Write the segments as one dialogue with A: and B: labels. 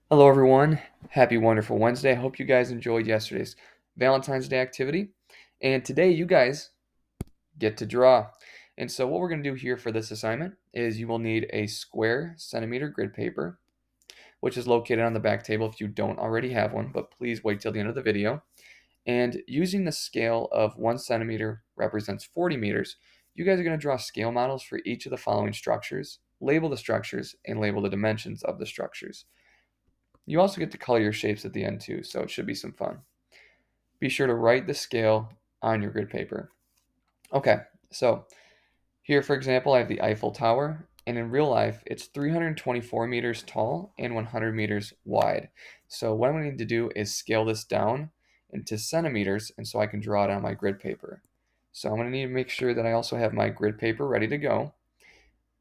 A: Hello, everyone. Happy Wonderful Wednesday. I hope you guys enjoyed yesterday's Valentine's Day activity. And today, you guys get to draw. And so, what we're going to do here for this assignment is you will need a square centimeter grid paper, which is located on the back table if you don't already have one, but please wait till the end of the video. And using the scale of 1 centimeter represents 40 meters, you guys are going to draw scale models for each of the following structures, label the structures, and label the dimensions of the structures. You also get to color your shapes at the end too, so it should be some fun. Be sure to write the scale on your grid paper. Okay, so here, for example, I have the Eiffel Tower, and in real life, it's 324 meters tall and 100 meters wide. So what I'm going to need to do is scale this down into centimeters, and so I can draw it on my grid paper. So I'm going to need to make sure that I also have my grid paper ready to go.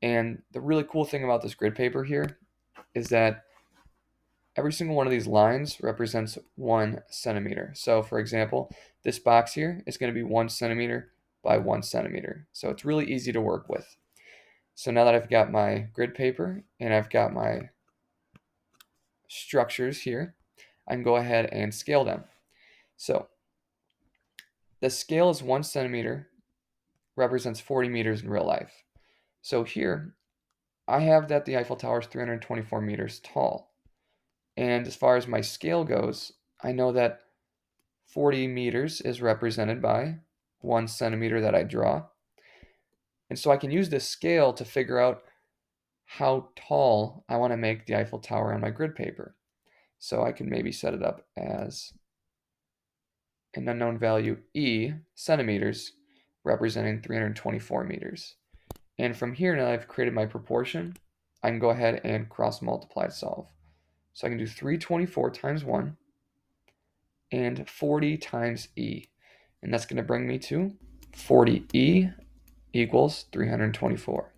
A: And the really cool thing about this grid paper here is that every single one of these lines represents 1 centimeter. So for example, this box here is going to be 1 centimeter by 1 centimeter. So it's really easy to work with. So now that I've got my grid paper and I've got my structures here, I can go ahead and scale them. So the scale is 1 centimeter, represents 40 meters in real life. So here, I have that the Eiffel Tower is 324 meters tall. And as far as my scale goes, I know that 40 meters is represented by 1 centimeter that I draw. And so I can use this scale to figure out how tall I want to make the Eiffel Tower on my grid paper. So I can maybe set it up as an unknown value E centimeters representing 324 meters. And from here, now I've created my proportion, I can go ahead and cross multiply solve. So I can do 324 times 1 and 40 times E. And that's going to bring me to 40E equals 324.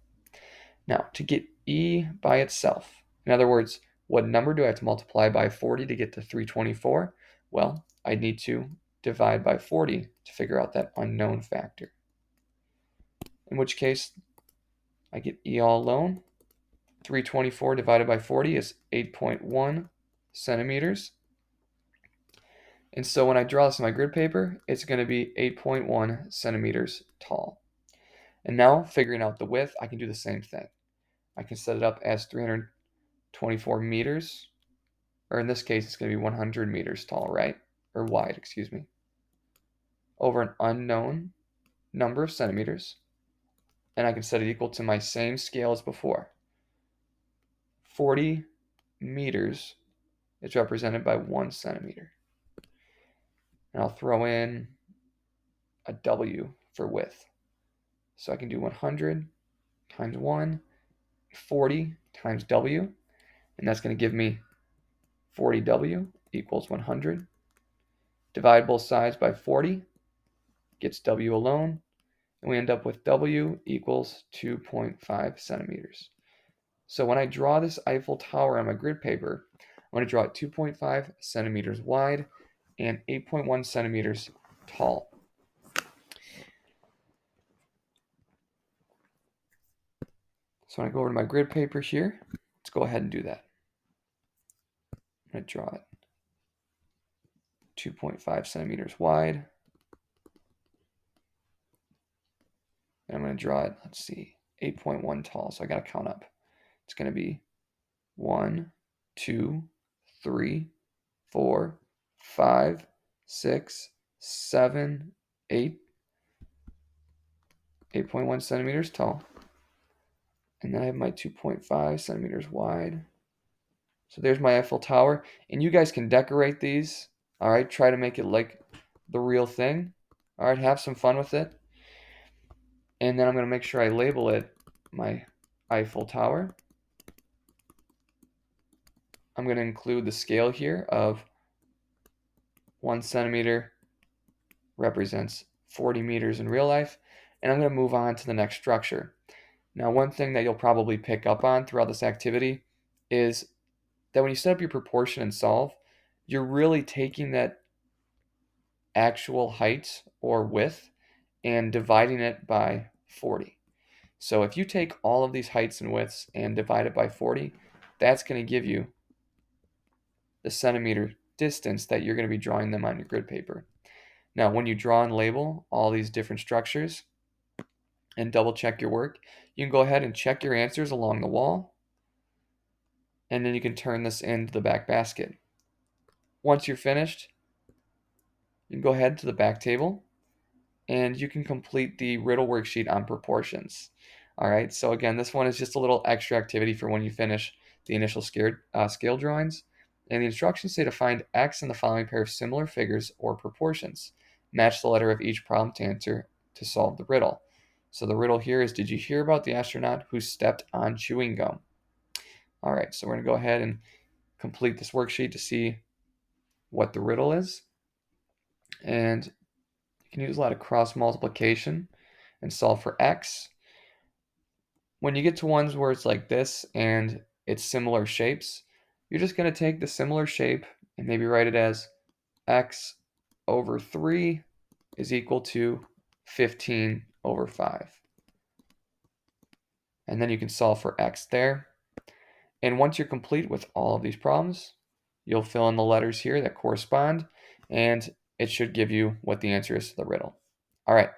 A: Now, to get E by itself, in other words, what number do I have to multiply by 40 to get to 324? Well, I need to divide by 40 to figure out that unknown factor. In which case, I get E all alone. 324 divided by 40 is 8.1 centimeters. And so when I draw this on my grid paper, it's going to be 8.1 centimeters tall. And now, figuring out the width, I can do the same thing. I can set it up as 324 meters, or in this case, it's going to be 100 meters tall, right? Or wide, excuse me, over an unknown number of centimeters. And I can set it equal to my same scale as before. 40 meters is represented by 1 centimeter. And I'll throw in a W for width. So I can do 100 times 1, 40 times W, and that's going to give me 40W equals 100. Divide both sides by 40, gets W alone, and we end up with W equals 2.5 centimeters. So when I draw this Eiffel Tower on my grid paper, I'm going to draw it 2.5 centimeters wide and 8.1 centimeters tall. So when I go over to my grid paper here, let's go ahead and do that. I'm going to draw it 2.5 centimeters wide. And I'm going to draw it, let's see, 8.1 tall. So I got to count up. It's going to be 1, 2, 3, 4, 5, 6, 7, 8. 8.1 centimeters tall. And then I have my 2.5 centimeters wide. So there's my Eiffel Tower. And you guys can decorate these. All right, try to make it like the real thing. All right, have some fun with it. And then I'm going to make sure I label it my Eiffel Tower. I'm going to include the scale here of 1 centimeter represents 40 meters in real life. And I'm going to move on to the next structure. Now, one thing that you'll probably pick up on throughout this activity is that when you set up your proportion and solve, you're really taking that actual height or width and dividing it by 40. So if you take all of these heights and widths and divide it by 40, that's going to give you the centimeter distance that you're going to be drawing them on your grid paper. Now, when you draw and label all these different structures and double check your work, you can go ahead and check your answers along the wall, and then you can turn this into the back basket. Once you're finished, you can go ahead to the back table and you can complete the riddle worksheet on proportions. All right, so again, this one is just a little extra activity for when you finish the initial scale drawings. And the instructions say to find x in the following pair of similar figures or proportions. Match the letter of each prompt answer to solve the riddle. So the riddle here is, did you hear about the astronaut who stepped on chewing gum? All right, so we're going to go ahead and complete this worksheet to see what the riddle is. And you can use a lot of cross multiplication and solve for x. When you get to ones where it's like this and it's similar shapes, you're just going to take the similar shape and maybe write it as x over 3 is equal to 15 over 5. And then you can solve for x there. And once you're complete with all of these problems, you'll fill in the letters here that correspond, and it should give you what the answer is to the riddle. All right,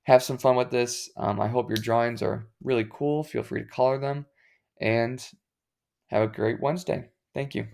A: have some fun with this. I hope your drawings are really cool. Feel free to color them, and have a great Wednesday. Thank you.